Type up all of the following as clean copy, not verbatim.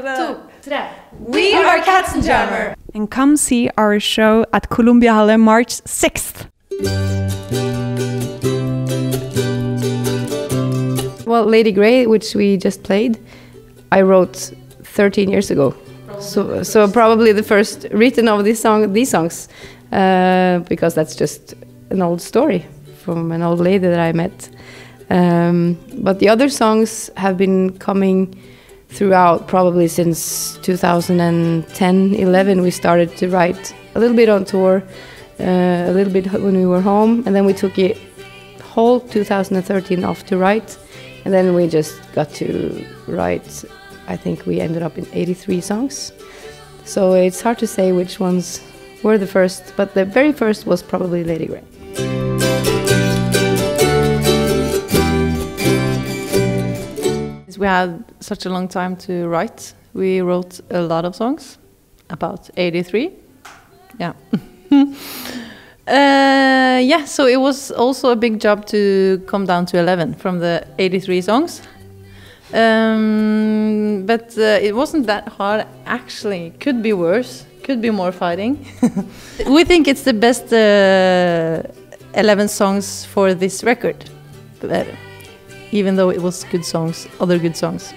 2, 3. We are Katzenjammer! And come see our show at Columbia Halle March 6th. Well, Lady Grey, which we just played, I wrote 13 years ago. So probably the first written of these songs, because that's just an old story from an old lady that I met. But the other songs have been coming throughout probably since 2010-11. We started to write a little bit on tour, a little bit when we were home, and then we took it whole 2013 off to write, and then we just got to write. I think we ended up in 83 songs. So it's hard to say which ones were the first, but the very first was probably Lady Grey. We had such a long time to write. We wrote a lot of songs, about 83. Yeah. Yeah, so it was also a big job to come down to 11 from the 83 songs. But it wasn't that hard, actually. Could be worse, could be more fighting. We think it's the best 11 songs for this record, but even though it was good songs, other good songs.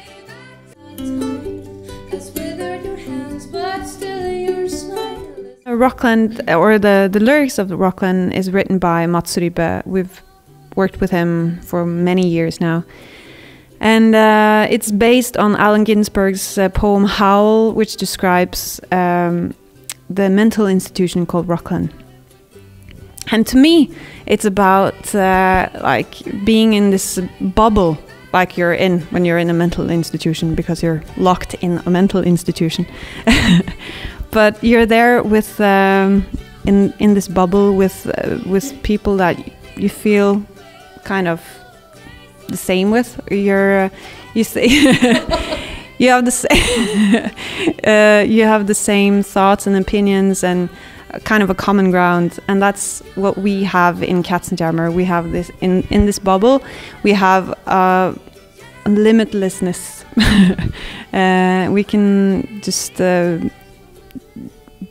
Rockland, or the lyrics of Rockland, is written by Mats Rybbe. We've worked with him for many years now. And it's based on Allen Ginsberg's poem Howl, which describes the mental institution called Rockland. And to me, it's about like being in this bubble, like you're in when you're in a mental institution, because you're locked in a mental institution. But you're there with in this bubble with people that you feel kind of the same with. You say you have the same thoughts and opinions and kind of a common ground, and that's what we have in Katzenjammer. We have this in this bubble. We have limitlessness. We can just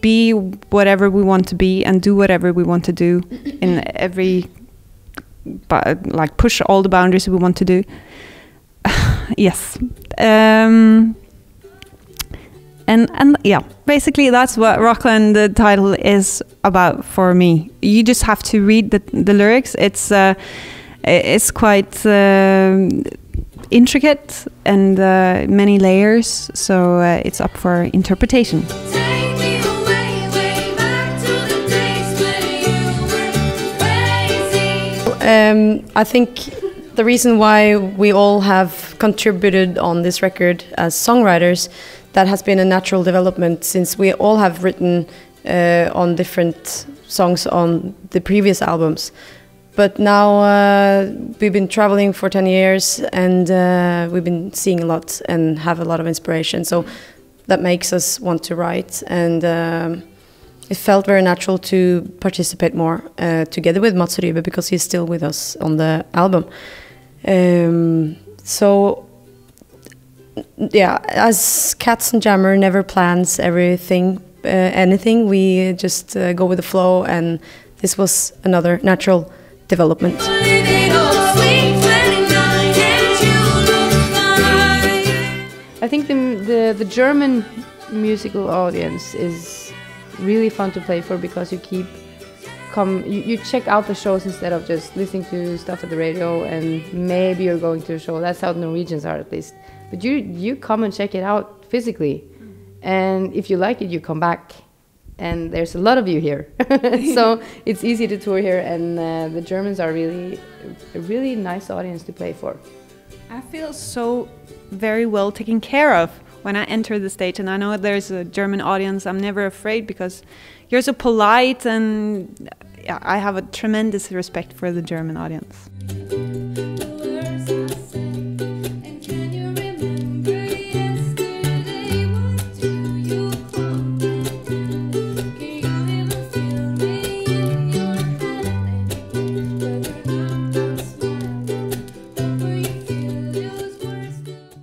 be whatever we want to be and do whatever we want to do in every, like, push all the boundaries we want to do. Yes. And yeah, basically that's what Rockland, the title, is about for me. You just have to read the lyrics. It's quite intricate and many layers, so it's up for interpretation. I think the reason why we all have contributed on this record as songwriters, that has been a natural development, since we all have written on different songs on the previous albums. But now we've been traveling for 10 years, and we've been seeing a lot and have a lot of inspiration. So that makes us want to write, and it felt very natural to participate more together with Mats Rybbe, because he's still with us on the album. So yeah, as Katzenjammer never plans everything, anything. We just go with the flow, and this was another natural development. I think the German musical audience is really fun to play for, because you check out the shows instead of just listening to stuff at the radio, and maybe you're going to a show. That's how Norwegians are, at least. But you come and check it out physically, and if you like it, you come back. And there's a lot of you here, so it's easy to tour here. And the Germans are really a really nice audience to play for. I feel so very well taken care of when I enter the stage, and I know there's a German audience. I'm never afraid, because you're so polite, and I have a tremendous respect for the German audience.